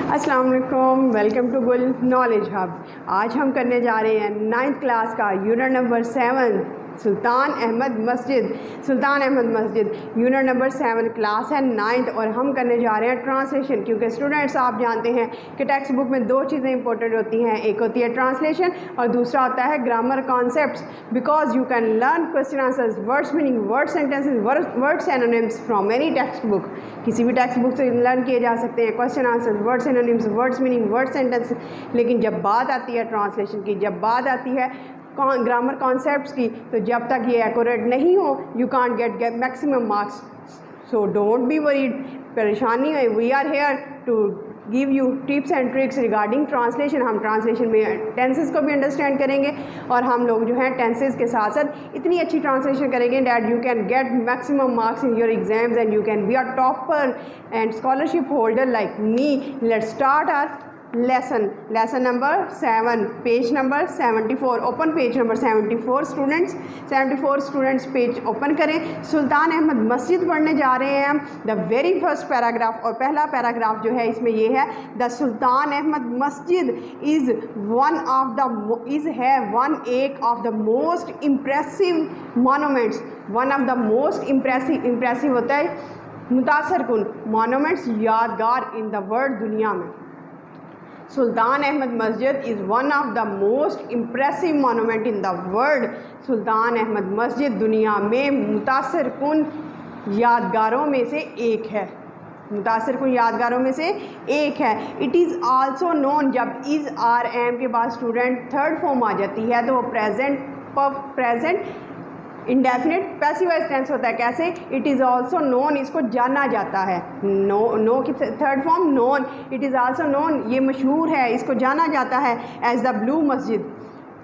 अस्सलाम वालेकुम, welcome to गुल नॉलेज हब। आज हम करने जा रहे हैं 9th क्लास का यूनिट नंबर 7 सुल्तान अहमद मस्जिद यूनिट नंबर 7 क्लास है 9th। और हम करने जा रहे हैं ट्रांसलेशन, क्योंकि स्टूडेंट्स आप जानते हैं कि टेक्स्ट बुक में दो चीज़ें इंपॉर्टेंट होती हैं, एक होती है ट्रांसलेशन और दूसरा होता है grammar concepts. Because you can learn question answers, words meaning, word sentences, word synonyms from any text book. किसी भी टेक्स्ट बुक से लर्न किए जा सकते हैं question answers, word synonyms, words meaning, word sentence. लेकिन जब बात आती है ट्रांसलेशन की, जब बात आती है ग्रामर कॉन्सेप्ट्स की, तो जब तक ये एक्यूरेट नहीं हो you can't get maximum marks. So don't be worried, परेशानी है। We are here to give you tips and tricks regarding translation. हम ट्रांसलेशन में टेंसेस को भी अंडरस्टैंड करेंगे और हम लोग जो हैं टेंसेस के साथ साथ इतनी अच्छी ट्रांसलेशन करेंगे that you can get maximum marks in your exams and you can be a topper and scholarship holder like me. Let's start our lesson number 7, page number 74। Open page number 74 students page open करें। Sultan Ahmed मस्जिद पढ़ने जा रहे हैं हम। The very first paragraph, और पहला paragraph जो है इसमें ये है, द सुल्तान अहमद मस्जिद इज़ एक of the most impressive monuments. One of the most impressive होता है मुतासर कुन, मोनूमेंट्स यादगार इन द वर्ल्ड, दुनिया में। सुल्तान अहमद मस्जिद is one of the most impressive monument in the world. Sultan Ahmed मस्जिद दुनिया में मुतासर कुन यादगारों में से एक है, मुतासर कुन यादगारों में से एक है। इट इज़ आल्सो नोन, जब इज़ आर एम के बाद स्टूडेंट थर्ड फॉर्म आ जाती है तो वो present indefinite passive voice tense होता है। कैसे? इट इज़ आल्सो नोन, इसको जाना जाता है। नो की third form known. It is also known, ये मशहूर है, इसको जाना जाता है एज द ब्लू मस्जिद,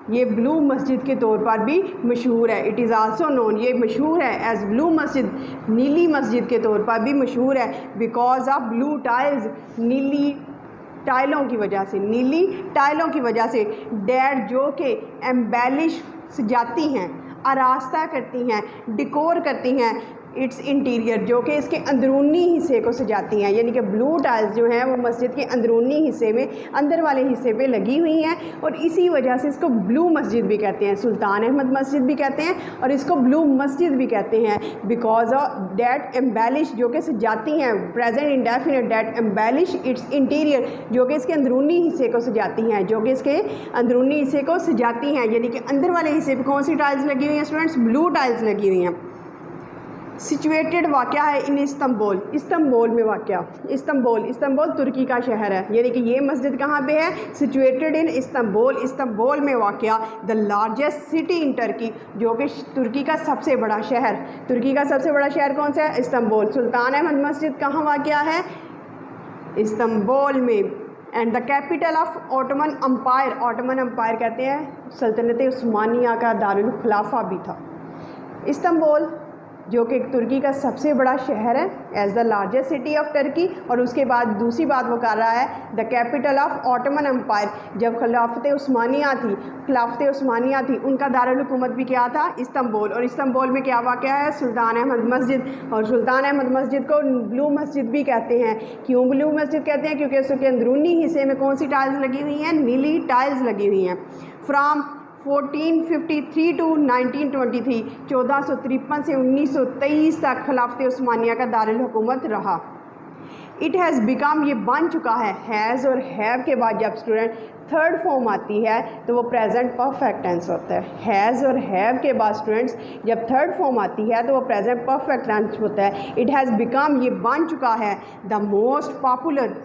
ये ब्लू मस्जिद के तौर पर भी मशहूर है। इट इज़ आल्सो नोन, ये मशहूर है एज ब्लू मस्जिद, नीली मस्जिद के तौर पर भी मशहूर है। बिकॉज ऑफ ब्लू टाइल्स, नीली टाइलों की वजह से, नीली टाइलों की वजह से। डैड जो कि एम्बेलिश सजाती हैं, आरास्ता करती हैं, डिकोर करती हैं इट्स इंटीरियर, जो कि इसके अंदरूनी हिस्से को सजाती हैं। यानी कि ब्लू टाइल्स जो हैं वो मस्जिद के अंदरूनी हिस्से में, अंदर वाले हिस्से पे लगी हुई हैं और इसी वजह से इसको ब्लू मस्जिद भी कहते हैं, सुल्तान अहमद मस्जिद भी कहते हैं और इसको ब्लू मस्जिद भी कहते हैं। बिकॉज ऑफ डैट एम्बेलिश, जो कि सजाती हैं, present indefinite, that embellish it's interior, जो कि इसके अंदरूनी हिस्से को सजाती हैं, जो कि इसके अंदरूनी हिस्से को सजाती हैं। यानी कि अंदर वाले हिस्से पे कौन सी टाइल्स लगी हुई हैं स्टूडेंट्स? ब्लू टाइल्स लगी हुई हैं। सिचुएटेड वाक़या है इन इस्तांबुल, इस्तांबुल में वाक़या। इस्तांबुल तुर्की का शहर है, यानी कि ये मस्जिद कहाँ पे है? सिचुएटेड इन इस्तांबुल में वाक़या। The largest city in Turkey, जो कि तुर्की का सबसे बड़ा शहर। तुर्की का सबसे बड़ा शहर कौन सा है? इस्तांबुल। सुल्तान अहमद मस्जिद कहाँ वाक़या है? इस्तांबुल में। And the capital of Ottoman empire, Ottoman empire कहते हैं सल्तनत उस्मानिया का दारुल खिलाफा भी था। इस्तांबुल जो कि तुर्की का सबसे बड़ा शहर है as the largest city of Turkey. और उसके बाद दूसरी बात वो कर रहा है, the capital of Ottoman empire, जब खिलाफत उस्मानिया थी उनका दारुल हुकूमत भी क्या था? इस्तांबुल। और इस्तांबुल में क्या वाक़या है? सुल्तान अहमद मस्जिद। और सुल्तान अहमद मस्जिद को ब्लू मस्जिद भी कहते हैं। क्यों ब्लू मस्जिद कहते हैं? क्योंकि उसके अंदरूनी हिस्से में कौन सी टाइल्स लगी हुई हैं? नीली टाइल्स लगी हुई हैं। फ्राम 1453 टू 1923, 1453 से 1923 तक खिलाफत उस्मानिया का दारुल हुकूमत रहा। इट हैज़ बिकम, ये बन चुका है। हैज़ और हैव के बाद जब स्टूडेंट थर्ड फॉर्म आती है तो वो प्रेजेंट परफेक्ट टेंस होता है। हैज़ और हैव के बाद स्टूडेंट्स जब थर्ड फॉर्म आती है तो वो प्रेजेंट परफेक्ट टेंस होता है। इट हैज़ बिकम, ये बन चुका है। द मोस्ट पॉपुलर,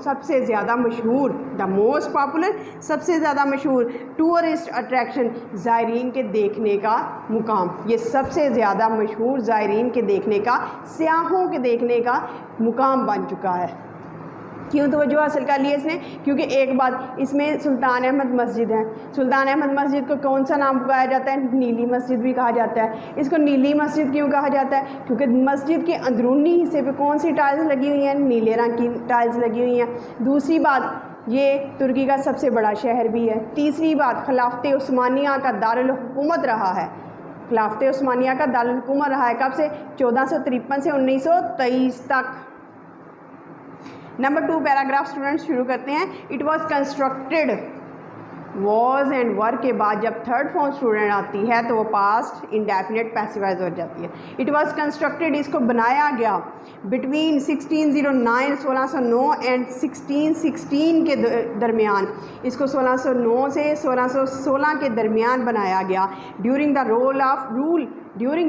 सबसे ज़्यादा मशहूर, द मोस्ट पॉपुलर सबसे ज़्यादा मशहूर, टूरिस्ट अट्रैक्शन, ज़ायरीन के देखने का मुकाम। ये सबसे ज़्यादा मशहूर ज़ायरीन के देखने का, सियाहों के देखने का मुकाम बन चुका है। क्यों तवज्जो हासिल कर लिया इसने? क्योंकि एक बात, इसमें सुल्तान अहमद मस्जिद है। सुल्तान अहमद मस्जिद को कौन सा नाम बुलाया जाता है? नीली मस्जिद भी कहा जाता है। इसको नीली मस्जिद क्यों कहा जाता है? क्योंकि मस्जिद के अंदरूनी हिस्से पे कौन सी टाइल्स लगी हुई हैं? नीले रंग की टाइल्स लगी हुई हैं। दूसरी बात, ये तुर्की का सबसे बड़ा शहर भी है। तीसरी बात, खिलाफत उस्मानिया का दारुल हुकूमत रहा है। खिलाफत उस्मानिया का दारुल हुकूमत रहा है कब से? 1453 से 1923 तक। नंबर 2 पैराग्राफ स्टूडेंट्स शुरू करते हैं। It was constructed, was and war के बाद जब थर्ड फॉर्म स्टूडेंट आती है तो वो पास्ट इंडेफिनेट पैसिवाइज हो जाती है। इट वॉज कंस्ट्रक्टेड, इसको बनाया गया बिटवीन 1609 एंड 1616 के दरमियान, इसको 1609 से 1616 के दरमियान बनाया गया। ड्यूरिंग द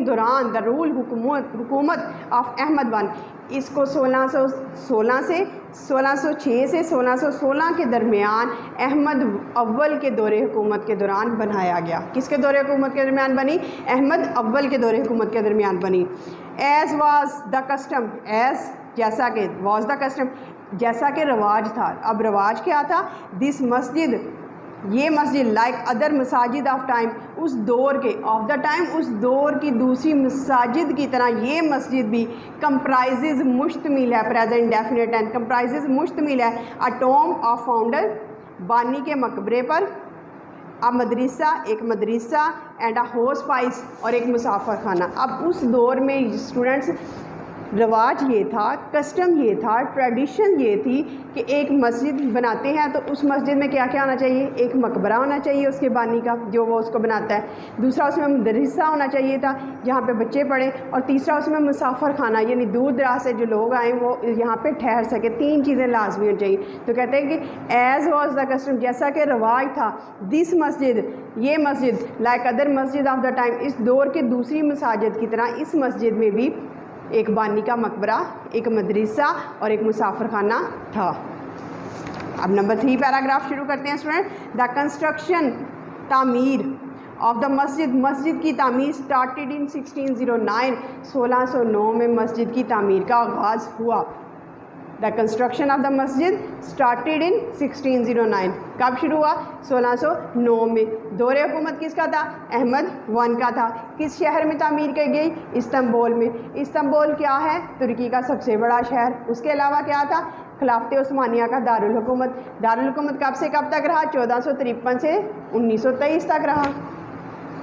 दौरान द रूल हुकूमत ऑफ अहमद वन, इसको 1616 से 1606 से 1616 के दरमियान अहमद अव्वल के दौरे हुकूमत के दौरान बनाया गया। किसके दौरे हुकूमत के दरमियान बनी? अहमद अव्वल के दौरे हुकूमत के दरमियान बनी। As was the custom, as जैसा कि, वाज द कस्टम जैसा कि रवाज था। अब रवाज क्या था? दिस मस्जिद, ये मस्जिद like other Masajid of time, उस दौर के, ऑफ द टाइम, उस दौर की दूसरी मसाजिद की तरह ये मस्जिद भी कंप्राइजेज मुश्तमिल है, प्रेजेंट डेफिनेट एंड कंप्राइजेज मुश्तमिल है अ टॉम ऑफ फाउंडर, बानी के मकबरे पर, अ मदरसा, एक मदरसा एंड अ होस्पाइस, और एक मुसाफर खाना। अब उस दौर में स्टूडेंट्स रवाज ये था, कस्टम ये था, ट्रेडिशन ये थी कि एक मस्जिद बनाते हैं तो उस मस्जिद में क्या क्या होना चाहिए? एक मकबरा होना चाहिए उसके बानी का, जो वो उसको बनाता है। दूसरा उसमें मदरसा होना चाहिए था जहाँ पे बच्चे पढ़ें, और तीसरा उसमें मुसाफर खाना, यानी दूर दराज से जो लोग आए वो यहाँ पे ठहर सके। 3 चीज़ें लाजमी होनी चाहिए। तो कहते हैं कि एज़ वॉज द कस्टम, जैसा कि रवाज था, दिस मस्जिद, ये मस्जिद लाइक अदर मस्जिद ऑफ द टाइम, इस दौर के दूसरी मसाजिद की तरह इस मस्जिद में भी एक बानी का मकबरा, एक मदरसा और एक मुसाफर खाना था। अब नंबर 3 पैराग्राफ शुरू करते हैं स्टूडेंट। द कंस्ट्रक्शन, तामीर ऑफ द मस्जिद, मस्जिद की तामीर स्टार्टेड इन 1609, 1609 में मस्जिद की तामीर का आगाज़ हुआ। द कंस्ट्रक्शन ऑफ द मस्जिद स्टार्टेड इन 1609, कब शुरू हुआ? 1609 में। दौरे हुकूमत किसका था? अहमद वन का था। किस शहर में तामीर की गई? इस्तांबुल में। इस्तांबुल क्या है? तुर्की का सबसे बड़ा शहर। उसके अलावा क्या था? खिलाफत उस्मानिया का दारुल हुकूमत। दारुल हुकूमत कब से कब तक रहा? 1453 से 1923 तक रहा।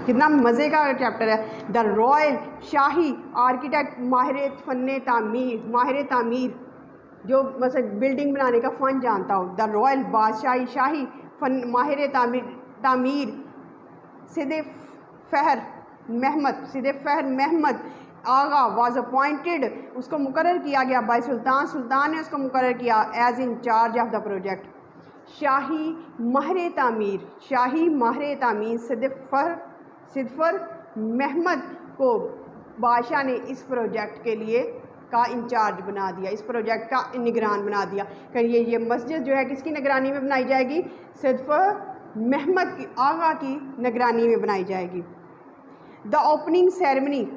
कितना मज़े का चैप्टर है। द रॉयल, शाही आर्किटेक्ट, माहिर फ़न तामीर, माहिर तामीर, जो मतलब बिल्डिंग बनाने का फ़न जानता हो। द रॉयल, बादशाही, शाही फ़न, माहिर तामीर सिद्दे फ़हर महमद आगा वाज अपॉइंटेड, उसको मुकर्रर किया गया बाय सुल्तान, सुल्तान ने उसको मुकर्रर किया as in charge of the project. शाही माहिर तामीर सिद्दफ़र महमद को बादशाह ने इस प्रोजेक्ट के लिए का इंचार्ज बना दिया, इस प्रोजेक्ट का निगरान बना दिया। करिए ये मस्जिद जो है किसकी निगरानी में बनाई जाएगी? सिद्दफ़र महमद की, आगा की निगरानी में बनाई जाएगी। द ओपनिंग सेरेमनी,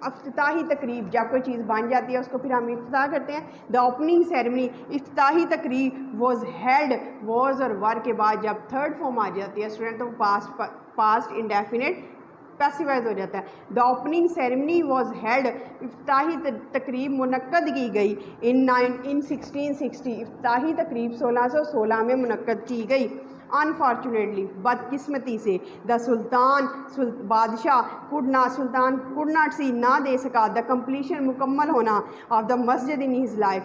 इफ्तिताही तकरीब, जब कोई चीज़ बन जाती है उसको फिर हम इफ्तिताह करते हैं। द ओपनिंग सेरेमनी, इफ्तिताही तकरीब, वॉज हेल्ड, वॉज और वर के बाद जब थर्ड फॉर्म आ जाती है स्टूडेंट तो पास्ट इंडेफिनेट पैसिवाइज हो जाता है। The opening ceremony was held, इफ्तिताही तकरीब मुनक्कद की गई इन 1660, इफ्तिताही तकरीब 1616 में मुनक्कद की गई। अनफॉर्चुनेटली, बदकिस्मती से, द सुल्तान बादशाह सुल्तान कुड नॉट सी, ना दे सका, द कंप्लीशन मुकम्मल होना ऑफ द मस्जिद इन हिज लाइफ।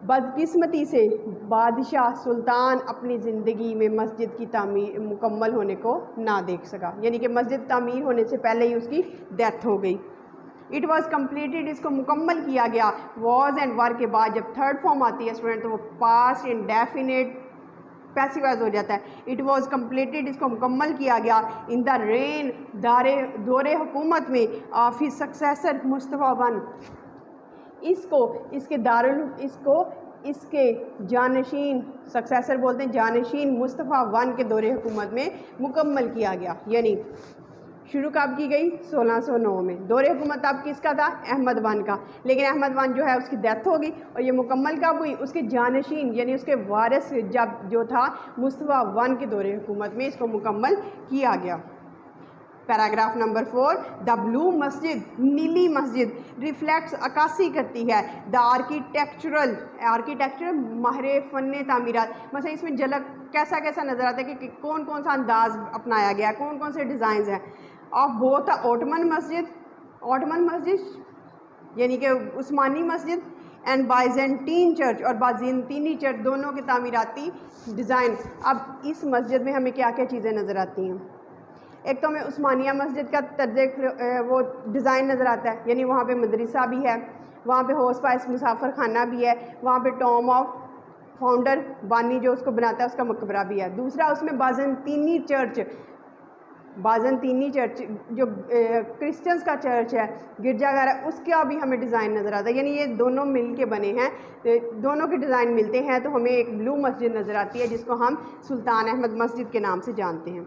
बदकिस्मती से बादशाह सुल्तान अपनी ज़िंदगी में मस्जिद की तामीर मुकम्मल होने को ना देख सका, यानी कि मस्जिद तामीर होने से पहले ही उसकी डेथ हो गई। इट वॉज़ कम्प्लीटेड, इसको मुकम्मल किया गया। वॉज एंड वर के बाद जब थर्ड फॉर्म आती है स्टूडेंट तो वो पास्ट इंडेफिनेट पैसिवाइज हो जाता है। इट वॉज़ कम्प्लीटेड, इसको मुकम्मल किया गया इन द रेन, दौरे हुकूमत में of his successor Mustafa one, इसके जानशीन, सक्सेसर बोलते हैं जानशीन, मुस्तफ़ा वन के दौरे हुकूमत में मुकम्मल किया गया। यानी शुरू कब की गई? 1609 में। दौरे हुकूमत अब किसका था? अहमद वन का। लेकिन अहमद वन जो है उसकी डेथ हो गई और ये मुकम्मल कब हुई? उसके जानशीन यानी उसके वारिस जब जो था मुस्तफ़ा वन के दौरे हुकूमत में इसको मुकम्मल किया गया। पैराग्राफ नंबर 4, द ब्लू मस्जिद, नीली मस्जिद, रिफ्लेक्ट्स, अक्सी करती है द आर्किटेक्चरल माहिर फ़न तामीरात। मतलब इसमें झलक कैसा कैसा नज़र आता है कि कौन कौन सा अंदाज़ अपनाया गया है, कौन कौन से डिज़ाइन हैं। ऑफ बोथ ओटमन मस्जिद यानी कि उस्मानी मस्जिद एंड बाइजेंटीन चर्च और बाइजेंटीनी चर्च दोनों के तामीराती डिज़ाइन। अब इस मस्जिद में हमें क्या क्या चीज़ें नज़र आती हैं? एक तो हमें उस्मानिया मस्जिद का वो डिज़ाइन नज़र आता है, यानी वहाँ पे मदरसा भी है, वहाँ पे हौस पाइस मुसाफर खाना भी है, वहाँ पे टॉम ऑफ फाउंडर बानी जो उसको बनाता है उसका मकबरा भी है। दूसरा उसमें बाइजेंटीनी चर्च जो क्रिश्चियंस का चर्च है, गिरजाघर है, उसका भी हमें डिज़ाइन नज़र आता है। यानी ये दोनों मिल के बने हैं, दोनों के डिज़ाइन मिलते हैं तो हमें एक ब्लू मस्जिद नज़र आती है जिसको हम सुल्तान अहमद मस्जिद के नाम से जानते हैं।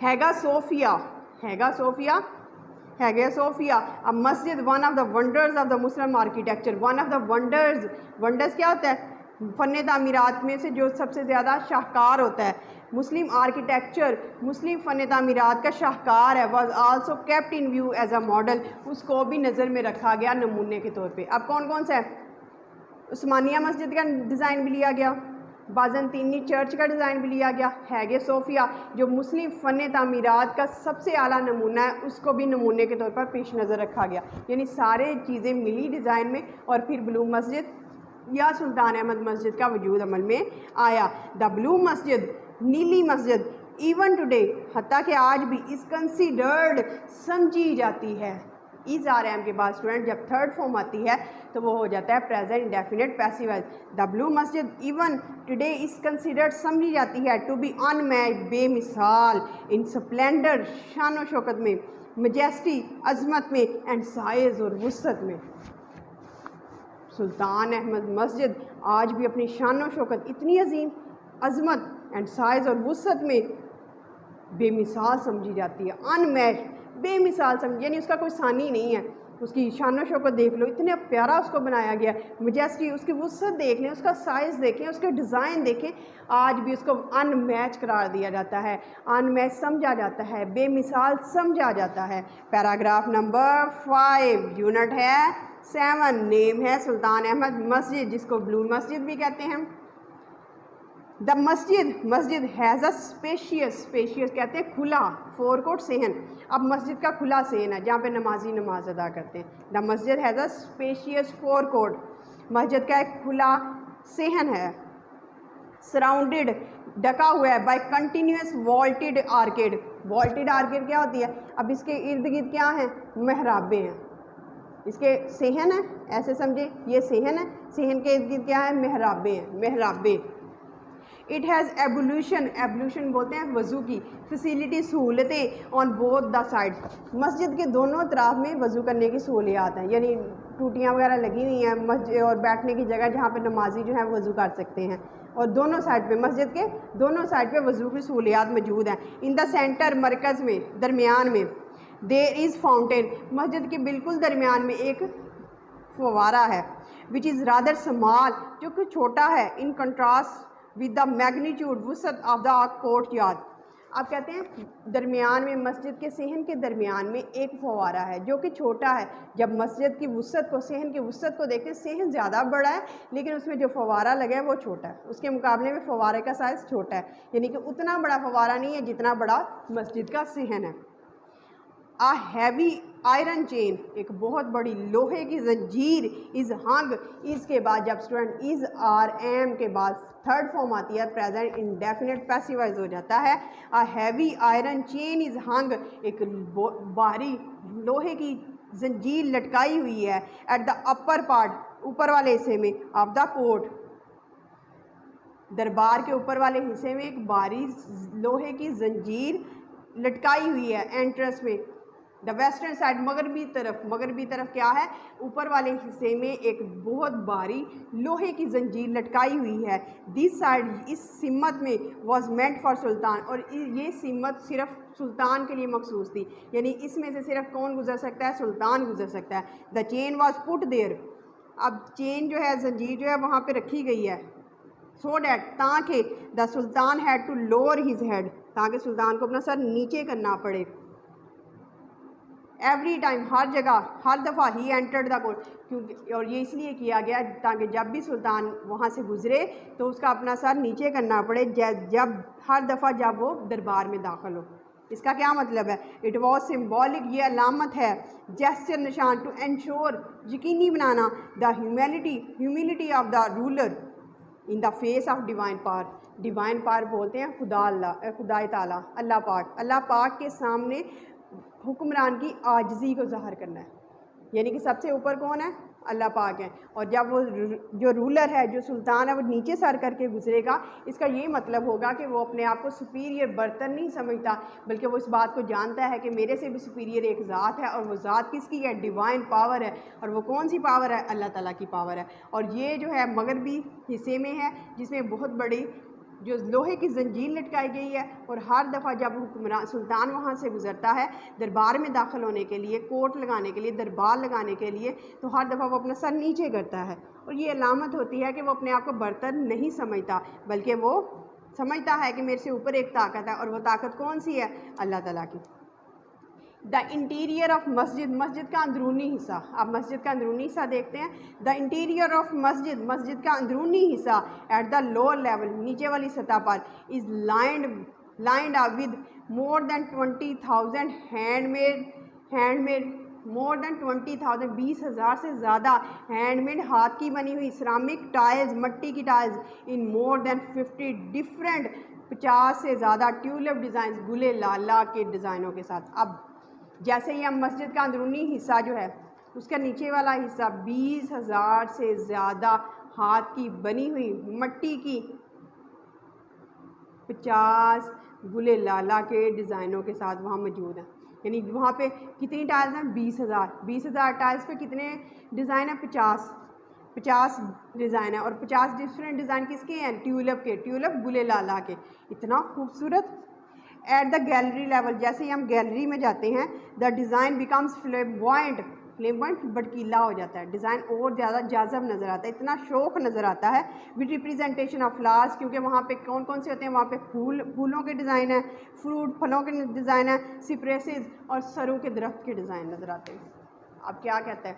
हैगा सोफिया अ मस्जिद, one of the wonders of the Muslim architecture. One of the wonders क्या होता है? फ़न तामीरात में से जो सबसे ज़्यादा शाहकार होता है। मुस्लिम आर्किटेक्चर, मुस्लिम फ़न तामीरात का शाहकार है। Was also kept in view as a model, उसको भी नज़र में रखा गया नमूने के तौर पे। अब कौन कौन सा है? उस्मानिया मस्जिद का डिज़ाइन भी लिया गया, बाइजेंटीनी चर्च का डिज़ाइन भी लिया गया, हैगे सोफिया जो मुस्लिम फ़न तामीरात का सबसे आला नमूना है उसको भी नमूने के तौर पर पेश नज़र रखा गया। यानी सारे चीज़ें मिली डिज़ाइन में और फिर ब्लू मस्जिद या सुल्तान अहमद मस्जिद का वजूद अमल में आया। द ब्लू मस्जिद, नीली मस्जिद, इवन टुडे, हत्ता कि आज भी, इज़ कंसीडर्ड, समझी जाती है। इज़ आर एम के बाद स्टूडेंट जब थर्ड फॉर्म आती है तो वो हो जाता है present indefinite passive voice. The blue मस्जिद इवन टुडे इज़ कंसीडर्ड, समझी जाती है, टू बी अनमैच्ड, बेमिसाल, इन स्प्लेंडर, शान व शौकत में, मजेस्टी, अजमत में, एंड साइज़ और वुसअत में। सुल्तान अहमद मस्जिद आज भी अपनी शान व शौकत, इतनी अजीम अजमत एंड साइज़ और वुसअत में बेमिसाल समझी जाती है। अनमैच्ड, बेमिसाल समझ, यानी उसका कोई सानी नहीं है। उसकी शान व शौकत देख लो, इतने प्यारा उसको बनाया गया। मजेस्टी, उसकी वुसअत देख लें, उसका साइज़ देखें, उसके डिज़ाइन देखें, आज भी उसको अनमैच करार दिया जाता है, अनमैच समझा जाता है, बेमिसाल समझा जाता है। पैराग्राफ नंबर 5 यूनिट है 7, नेम है सुल्तान अहमद मस्जिद जिसको ब्लू मस्जिद भी कहते हैं। द मस्जिद हैज़ अ स्पेशियस कहते हैं खुला, फोरकोट सेहन। अब मस्जिद का खुला सेहन है जहाँ पे नमाजी नमाज अदा करते हैं। द मस्जिद हैज़ अ स्पेशियस फोरकोट, मस्जिद का एक खुला सेहन है। सराउंडेड, ढका हुआ है, by continuous vaulted arcade. Vaulted arcade क्या होती है? अब इसके इर्द गिर्द क्या हैं? मेहराबें हैं। इसके सेहन है, ऐसे समझे, ये सेहन है, सेहन के इर्द गिर्द क्या है? मेहराबें हैं, मेहराबें। इट हैज़ एबुल्यूशन बोलते हैं वज़ू की, फैसिलिटी, सहूलतें ऑन बोथ द साइड्स। मस्जिद के दोनों तरफ में वज़ू करने की सहूलियात हैं, यानी टूटियाँ वगैरह लगी हुई हैं मस्जिद और बैठने की जगह जहाँ पे नमाजी जो है वज़ू कर सकते हैं। और दोनों साइड पे, मस्जिद के दोनों साइड पे वज़ू की सहूलियात मौजूद हैं। इन द सेंटर, मरकज़ में, दरमियान में, देयर इज़ फाउंटेन, मस्जिद के बिल्कुल दरमियान में एक फवारा है, विच इज़ रादर स्मॉल, जो कि छोटा है, in contrast with the magnitude वुसअत ऑफ द कोर्ट यार्ड। आप कहते हैं दरमियान में, मस्जिद के सेहन के दरमियान में एक फवारा है जो कि छोटा है। जब मस्जिद की वुसअत को, सेहन की वुसअत को देखें, सेहन ज़्यादा बड़ा है लेकिन उसमें जो फवारा लगा है वो छोटा है, उसके मुकाबले में फवारे का साइज़ छोटा है, यानी कि उतना बड़ा फवारा नहीं है जितना बड़ा मस्जिद का सेहन है। आ हैवी आयरन चेन, एक बहुत बड़ी लोहे की जंजीर, इज़ हंग, इसके बाद जब स्टूडेंट इज़ आर एम के बाद थर्ड फॉर्म आती है प्रेजेंट इंडेफिनिट पैसिव वॉइस हो जाता है। आ हैवी आयरन चेन इज़ हंग, एक भारी लोहे की जंजीर लटकाई हुई है, एट द अपर पार्ट, ऊपर वाले हिस्से में, ऑफ द कोर्ट, दरबार के ऊपर वाले हिस्से में एक भारी लोहे की जंजीर लटकाई हुई है एंट्रेंस में। द वेस्टर्न साइड, मगरबी तरफ क्या है? ऊपर वाले हिस्से में एक बहुत भारी लोहे की जंजीर लटकाई हुई है। दिस साइड, इस सिमत में, वॉज मेंट फॉर सुल्तान, और ये सिमत सिर्फ सुल्तान के लिए मखसूस थी, यानी इसमें से सिर्फ कौन गुजर सकता है? सुल्तान गुजर सकता है। The chain was put there, अब चेन जो है, जंजीर जो है वहाँ पर रखी गई है, सो डैट, ताकि the sultan had to lower his head, ताकि सुल्तान को अपना सर नीचे करना पड़े। एवरी टाइम, हर जगह, हर दफ़ा, ही एंटर्ड द कोर्ट, क्योंकि, और ये इसलिए किया गया ताकि जब भी सुल्तान वहाँ से गुजरे तो उसका अपना सर नीचे करना पड़े, जब हर दफ़ा जब वो दरबार में दाखिल हो। इसका क्या मतलब है? इट वॉज सिम्बॉलिक, ये अलामत है, जेस्चर निशान, टू एंश्योर, यकीनी बनाना, the humility of the ruler in the face of divine power. Divine power बोलते हैं खुदा ताला, अल्लाह पाक के सामने हुक्मरान की आजिज़ी को ज़ाहिर करना है, यानी कि सबसे ऊपर कौन है? अल्लाह पाक है। और जब वो जो रूलर है, जो सुल्तान है, वो नीचे सर करके गुजरेगा, इसका ये मतलब होगा कि वो अपने आप को सुपीरियर बर्तन नहीं समझता, बल्कि वो इस बात को जानता है कि मेरे से भी सुपीरियर एक ज़ात है, और वो ज़ात किसकी है? डिवाइन पावर है। और वो कौन सी पावर है? अल्लाह ताला की पावर है। और ये जो है मगरबी हिस्से में है, जिसमें बहुत बड़ी जो लोहे की जंजीर लटकाई गई है, और हर दफ़ा जब हुक्मरान सुल्तान वहाँ से गुज़रता है दरबार में दाखिल होने के लिए, कोर्ट लगाने के लिए, दरबार लगाने के लिए, तो हर दफ़ा वो अपना सर नीचे करता है, और ये अलामत होती है कि वो अपने आप को बर्तन नहीं समझता, बल्कि वो समझता है कि मेरे से ऊपर एक ताकत है, और वो ताकत कौन सी है? अल्लाह ताला की। द इंटीरियर ऑफ मस्जिद, मस्जिद का अंदरूनी हिस्सा। आप मस्जिद का अंदरूनी हिस्सा देखते हैं। द इंटीरियर ऑफ मस्जिद, मस्जिद का अंदरूनी हिस्सा एट द लोअर लेवल, नीचे वाली सतह पर, is lined with more than 20,000 handmade more than 20,000 20,000 से ज़्यादा हैंडमेड हाथ की बनी हुई सिरामिक टाइल्स, मट्टी की टाइल्स, इन मोर देन 50 डिफरेंट 50 से ज़्यादा ट्यूलिप डिज़ाइन, गुले लाला के डिज़ाइनों के साथ। अब जैसे ही हम मस्जिद का अंदरूनी हिस्सा जो है, उसका नीचे वाला हिस्सा 20,000 से ज़्यादा हाथ की बनी हुई मट्टी की 50 गुले लाला के डिज़ाइनों के साथ वहाँ मौजूद हैं। यानी वहाँ पे कितनी टाइल्स हैं? 20,000 टाइल्स पे कितने डिज़ाइन हैं? 50 डिज़ाइन है, और 50 डिफरेंट डिज़ाइन किसके हैं? ट्यूलिप गुले लाला के। इतना खूबसूरत। एट द गैलरी लेवल, जैसे ही हम गैलरी में जाते हैं, द डिज़ाइन बिकम्स फ्लेमबॉयंट भड़कीला हो जाता है, डिज़ाइन और ज़्यादा जाज़ब नज़र आता है, इतना शौक नज़र आता है। विद रिप्रेजेंटेशन ऑफ फ्लावर्स, क्योंकि वहाँ पे कौन कौन से होते हैं? वहाँ पे फूलों के डिज़ाइन है, फलों के डिज़ाइन है, सिप्रेसेस और सरों के दरख्त के डिज़ाइन नज़र आते हैं। अब क्या कहता है?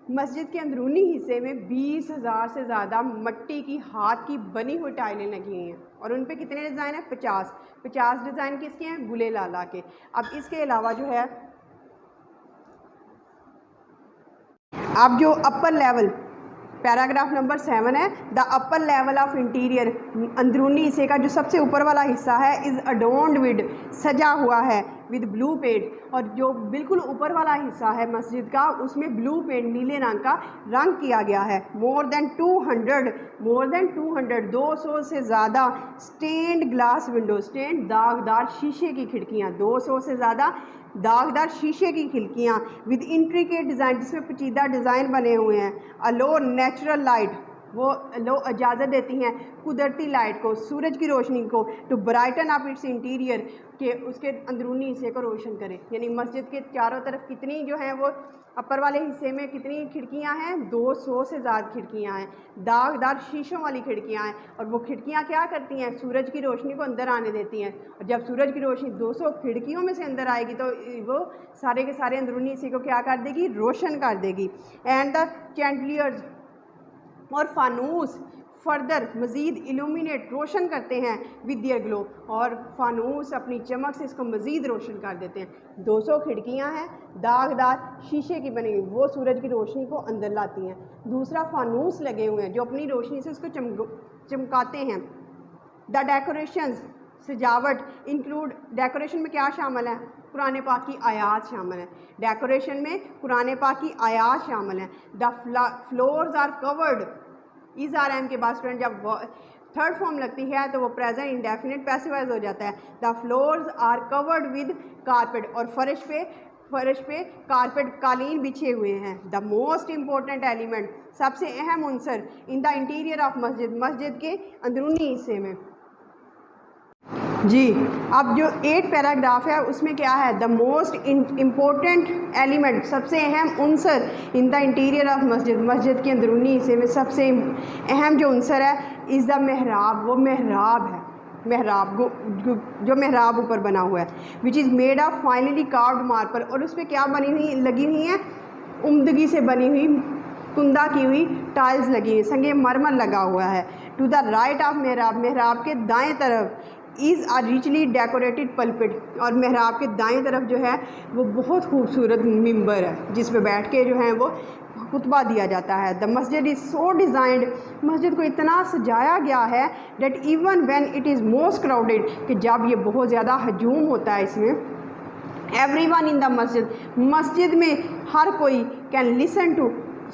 मस्जिद के अंदरूनी हिस्से में 20,000 से ज़्यादा मट्टी की हाथ की बनी हुई टाइलें लगी हुई हैं, और उन पे कितने डिज़ाइन हैं? 50 डिज़ाइन किसके हैं? गुले लाला के। अब इसके अलावा जो है, अब जो अपर लेवल, पैराग्राफ नंबर 7 है, the upper level of interior, अंदरूनी हिस्से का जो सबसे ऊपर वाला हिस्सा है, इज़ अडोन्ड विद, सजा हुआ है, विद ब्लू पेंट, और जो बिल्कुल ऊपर वाला हिस्सा है मस्जिद का, उसमें ब्लू पेंट, नीले रंग का रंग किया गया है। मोर देन 200 से ज़्यादा स्टेन्ड ग्लास विंडो, स्टेन्ड दागदार शीशे की खिड़कियाँ, 200 से ज़्यादा दागदार शीशे की खिड़कियाँ, विद इंट्रिकेट डिज़ाइन, जिसमें पेचीदा डिज़ाइन बने हुए हैं। अलो नेचुरल लाइट, वो लो इजाज़त देती हैं कुदरती लाइट को, सूरज की रोशनी को, to brighten up its interior, के उसके अंदरूनी हिस्से को रोशन करें। यानी मस्जिद के चारों तरफ कितनी जो हैं, वो अपर वाले हिस्से में कितनी खिड़कियां हैं? 200 से ज़्यादा खिड़कियां हैं, दागदार शीशों वाली खिड़कियां हैं, और वो खिड़कियां क्या करती हैं? सूरज की रोशनी को अंदर आने देती हैं, और जब सूरज की रोशनी 200 खिड़कियों में से अंदर आएगी, तो वो सारे के सारे अंदरूनी हिस्से को क्या कर देगी? रोशन कर देगी। एंड द चैंडलियर्स, और फानूस फर्दर मज़ीद इल्यूमिनेट, रोशन करते हैं, विद देयर ग्लो, और फानूस अपनी चमक से इसको मज़ीद रोशन कर देते हैं। 200 खिड़कियां हैं दागदार शीशे की बनी हुई, वो सूरज की रोशनी को अंदर लाती हैं। दूसरा, फानूस लगे हुए हैं जो अपनी रोशनी से उसको चमकाते हैं। द डेकोरेशंस, सजावट, इंक्लूड, डेकोरेशन में क्या शामिल है? कुरान पाक की आयात शामिल है। डेकोरेशन में कुरान पाक की आयात शामिल है। The floors are covered, is are am के बाद स्टूडेंट जब थर्ड फॉर्म लगती है तो वो प्रेजेंट इंडेफिनिट पैसिवाइज हो जाता है। The floors are covered with carpet, और फर्श पे कारपेट, कालीन बिछे हुए हैं। द मोस्ट इम्पोर्टेंट एलिमेंट, सबसे अहम उनसर, इन द इंटीरियर ऑफ मस्जिद, मस्जिद के अंदरूनी हिस्से में। जी, अब जो 8 पैराग्राफ है उसमें क्या है? द मोस्ट इम्पोर्टेंट एलिमेंट, सबसे अहम उनसर, इन द इंटीरियर ऑफ मस्जिद, मस्जिद के अंदरूनी हिस्से में सबसे अहम जो उनसर है, इज़ द मेहराब, वो मेहराब है, मेहराब जो मेहराब ऊपर बना हुआ है, which is made of finally carved marble, और उस पर क्या बनी हुई लगी हुई हैं? उम्दगी से बनी हुई, कुंदा की हुई टाइल्स लगी हुई, संगे मरमर लगा हुआ है। टू द राइट ऑफ मेहराब, मेहराब के दाएं तरफ, is a richly decorated pulpit, और मेहराब के दाएं तरफ जो है वो बहुत खूबसूरत मिंबर है जिस पे बैठ के जो है वो खुतबा दिया जाता है। द मस्जिद इज़ सो डिज़ाइंड, मस्जिद को इतना सजाया गया है that even when it is most crowded, कि जब ये बहुत ज़्यादा हजूम होता है इसमें, एवरीवन इन द मस्जिद, मस्जिद में हर कोई कैन लिसन टू,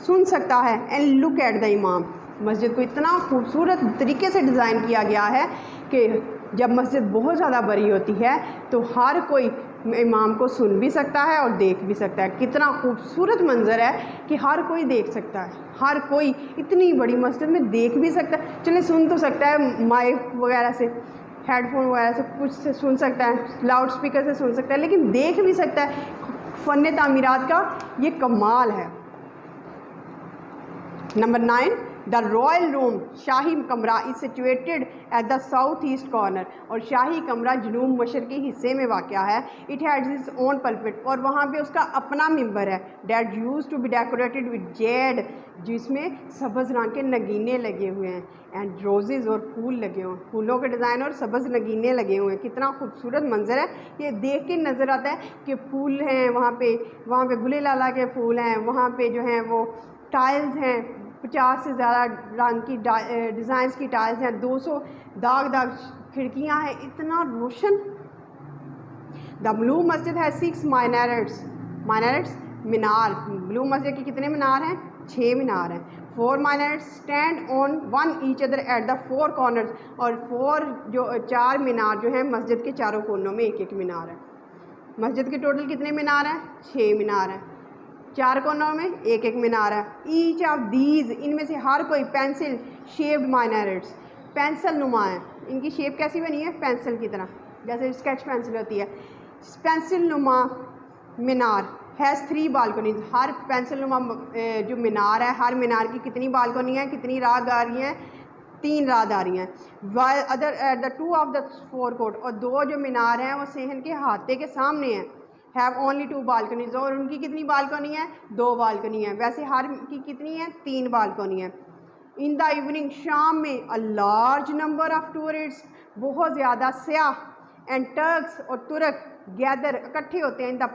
सुन सकता है, एंड लुक एट द इमाम। मस्जिद को इतना खूबसूरत तरीके से डिज़ाइन किया गया है कि जब मस्जिद बहुत ज़्यादा बड़ी होती है तो हर कोई इमाम को सुन भी सकता है और देख भी सकता है। कितना खूबसूरत मंज़र है कि हर कोई देख सकता है, हर कोई इतनी बड़ी मस्जिद में देख भी सकता है। चलिए सुन तो सकता है, माइक वगैरह से, हेडफोन वगैरह से कुछ से सुन सकता है, लाउड स्पीकर से सुन सकता है, लेकिन देख भी सकता है। फ़न तामीरात का ये कमाल है। नंबर 9, द रॉयल रूम, शाही कमरा is situated at the south east corner, और शाही कमरा जनूब मशरक़ी हिस्से में वाक़या है। It has its own pulpit, और वहाँ पे उसका अपना मिंबर है। That used to be decorated with jade, जिसमें सब्ज़ रंग के नगीने लगे हुए हैं, एंड रोज़ेज़, और फूल लगे हुए हैं, फूलों के डिज़ाइन और सब्ज़ नगीने लगे हुए हैं। कितना खूबसूरत मंज़र है, ये देख के नज़र आता है कि फूल हैं वहाँ पे गुले लाला के फूल हैं, वहाँ पे जो हैं वो टाइल्स हैं, 50 से ज़्यादा रंग की डिज़ाइंस की टाइल्स हैं, 200 दाग खिड़कियाँ हैं, इतना रोशन। द ब्लू मस्जिद है 6 माइनारेट्स, मीनार, ब्लू मस्जिद के कितने मीनार हैं? 6 मीनार हैं। 4 minarets stand on one each other at the 4 corners, और 4 मीनार जो हैं मस्जिद के चारों कोनों में एक मीनार है। मस्जिद के टोटल कितने मीनार हैं? 6 मीनार हैं, 4 कोनों में एक मीनार है। ईच ऑफ दीज, इनमें से हर कोई पेंसिल शेप्ड माइनारेट्स, पेंसिल नुमा है। इनकी शेप कैसी बनी है? पेंसिल की तरह, जैसे स्केच पेंसिल होती है। पेंसिल नुमा मीनार हैज़ 3 बालकनीज, हर पेंसिल नुमा जो मीनार है, हर मीनार की कितनी बालकनी है, कितनी राहदारी हैं? 3 राहदारी हैं। While other at the 2 of the 4 court, और 2 जो मीनार हैं वो सहन के हाथे के सामने हैं। हैव ओनली 2 बालकनीज, और उनकी कितनी बालकनी है? 2 बालकनी है। वैसे हर की कितनी है? 3 बालकनी है। इन द इवनिंग, शाम में, a large number of tourists, बहुत ज़्यादा सयाह एंड टर्क्स और तुर्क गैदर, इकट्ठे होते हैं इन द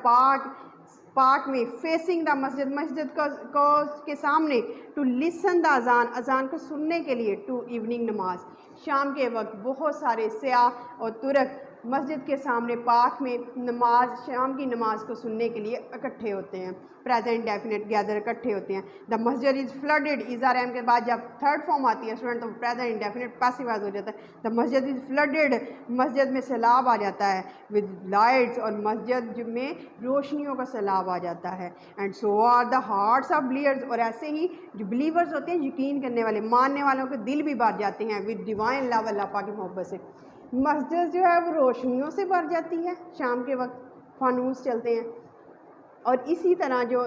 पार्क में, फेसिंग द मस्जिद, मस्जिद को के सामने, टू लिसन द अजान, अजान को सुनने के लिए, टू इवनिंग नमाज, शाम के वक्त बहुत सारे सयाह और तुर्क मस्जिद के सामने पार्क में नमाज, शाम की नमाज को सुनने के लिए इकट्ठे होते हैं। प्रेजेंट डेफिनेट गैदर, इकट्ठे होते हैं। द मस्जिद इज़ फ्लडेड, इज़ार एम के बाद जब थर्ड फॉर्म आती है स्टूडेंट तो प्रेजेंट डेफिनेट पैसिव वॉइस हो जाता है। द मस्जिद इज़ फ्लडेड, मस्जिद में सैलाब आ जाता है, विद लाइट्स, और मस्जिद में रोशनियों का सैलाब आ जाता है। And so are the hearts of believers, और ऐसे ही जो बिलीवर्स होते हैं, यकीन करने वाले, मानने वालों के दिल भी भर जाते हैं विद डिवाइन लव, अल्लाह पाक की मोहब्बत से। मस्जिद जो है वो रोशनियों से भर जाती है, शाम के वक्त फानूस चलते हैं, और इसी तरह जो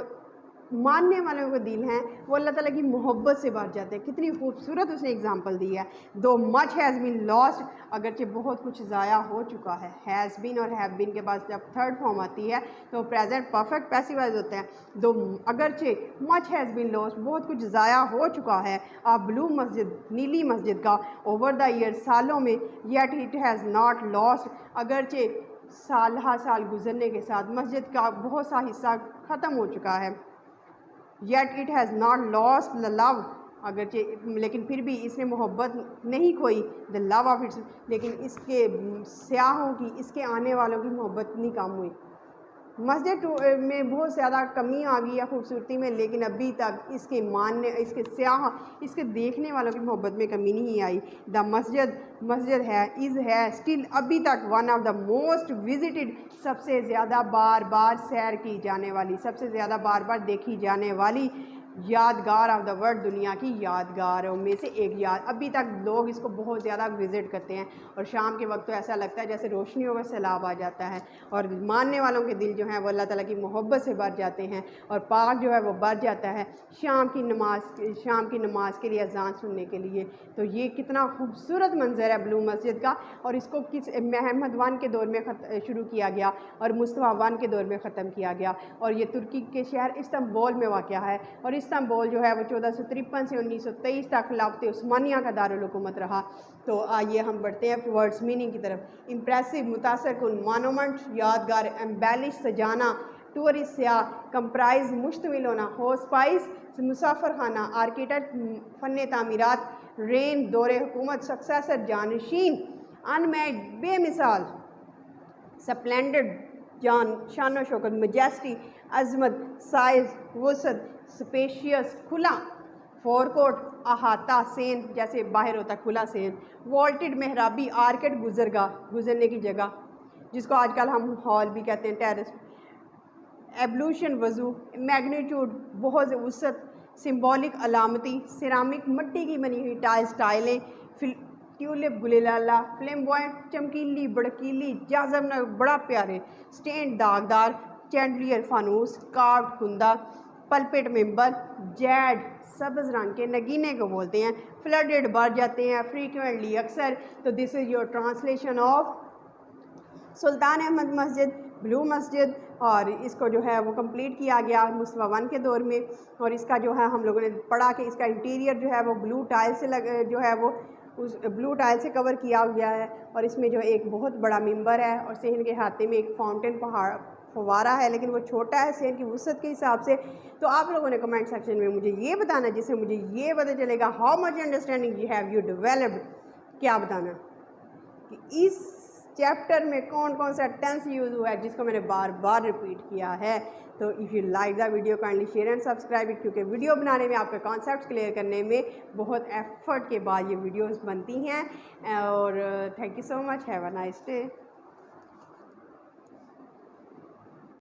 मानने वालों के दिल हैं वो अल्लाह ताला की मोहब्बत से भर जाते हैं। कितनी खूबसूरत उसने एग्जांपल दी है। दो मच हैज़ बीन लॉस्ट, अगरचे बहुत कुछ ज़ाया हो चुका है। हैज़ बीन और हैव बीन के बाद जब थर्ड फॉर्म आती है तो प्रेजेंट परफेक्ट पैसिव वॉइस होते हैं। दो अगरचे मच हैज़ बीन लॉस्ट, बहुत कुछ ज़ाया हो चुका है। ब्लू मस्जिद, नीली मस्जिद का, ओवर द ईयर, सालों में, yet it has not lost, अगरचे साल गुजरने के साथ मस्जिद का बहुत सा हिस्सा ख़त्म हो चुका है। Yet it has not lost the love, अगरचे लेकिन फिर भी इसने मोहब्बत नहीं खोई, द लव ऑफ इट्स, लेकिन इसके स्याहों की, इसके आने वालों की मोहब्बत नहीं कम हुई। मस्जिद में बहुत ज़्यादा कमी आ गई है खूबसूरती में, लेकिन अभी तक इसके मानने, इसके स्याह, इसके देखने वालों की मोहब्बत में कमी नहीं आई। द मस्जिद है, इज़ है, स्टिल अभी तक one of the most visited, सबसे ज़्यादा बार बार सैर की जाने वाली, सबसे ज़्यादा बार बार देखी जाने वाली यादगार ऑफ द वर्ल्ड, दुनिया की यादगारों में से एक याद। अभी तक लोग इसको बहुत ज़्यादा विज़िट करते हैं, और शाम के वक्त तो ऐसा लगता है जैसे रोशनियों का सैलाब आ जाता है, और मानने वालों के दिल जो हैं वो अल्लाह ताला की मोहब्बत से भर जाते हैं, और पाक जो है वो भर जाता है शाम की नमाज के लिए, अजान सुनने के लिए। तो ये कितना खूबसूरत मंजर है ब्लू मस्जिद का, और इसको किस महमद वन के दौर में शुरू किया गया और मुस्तफ़ा वन के दौर में ख़त्म किया गया, और ये तुर्की के शहर इस्तांबुल में वाक़या है, और इस्तांबुल जो है वो 1453 से 1923 तक खिलाफत उस्मानिया का दारुल हुकूमत रहा। तो आइए हम बढ़ते हैं वर्ड्स मीनिंग की तरफ। इम्प्रेसिव, मुतासर कुन, मोनूमेंट, यादगार, एम्बेलिश, सजाना, टूरिस्ट, सयाह, कंप्राइज, मुश्तमिल होना, होस्पाइस, मुसाफर खाना, आर्किटेक्ट, फ़न तामीरात, रेन, दौरे हुकूमत, सक्सेसर, जानशीन, अनमेड, बेमिसाल, स्प्लेंडेड, जान, शान शौकत, मजेस्टी, अजमत, साइज, वसत, स्पेशियस, खुला, फोरकोट, अहाता, सेन जैसे बाहर होता है खुला सेन, वॉल्टेड, मेहराबी, आर्केड, गुजरगाह, गुजरने की जगह जिसको आजकल हम हॉल भी कहते हैं, टेरेस, एवल्यूशन, वजू, मैग्नीट्यूड, बहुत वसत, सिम्बॉलिक, अलामती, सिरामिक, मिट्टी की बनी हुई टाइल्स, टाइलें, ट्यूलिप, गुलेला, फ्लेम्बॉयंट, चमकीली, बड़कीली, जाजम, बड़ा प्यारे, स्टेंड, दागदार, चैंडलियर, फानूस, कार्ड, कुंदा, पलपेट, मेंबर, जैड, सब्ज़ रंग के, नगीने को बोलते हैं, फ्लडेड, भर जाते हैं, फ्रीक्वेंटली, अक्सर। तो this is your translation of Sultan Ahmed मस्जिद, ब्लू मस्जिद, और इसको जो है वो कंप्लीट किया गया मुस्तफा 1 के दौर में। और इसका जो है हम लोगों ने पढ़ा कि इसका इंटीरियर जो है वो ब्लू टाइल से जो है वो उस ब्लू टाइल से कवर किया गया है। और इसमें जो एक बहुत बड़ा मिंबर है और सहन के हाथे में एक फाउंटेन पहाड़ फवारा है, लेकिन वो छोटा है सहन की वसत के हिसाब से। तो आप लोगों ने कमेंट सेक्शन में मुझे ये बताना, जिससे मुझे ये पता चलेगा how much understanding you have you developed, क्या बताना कि इस चैप्टर में कौन कौन सा टेंस यूज़ हुआ है जिसको मैंने बार बार रिपीट किया है। तो if you like the video kindly share and subscribe it, क्योंकि वीडियो बनाने में आपके कॉन्सेप्ट्स क्लियर करने में बहुत एफर्ट के बाद ये वीडियोस बनती हैं। और thank you so much, have a nice day.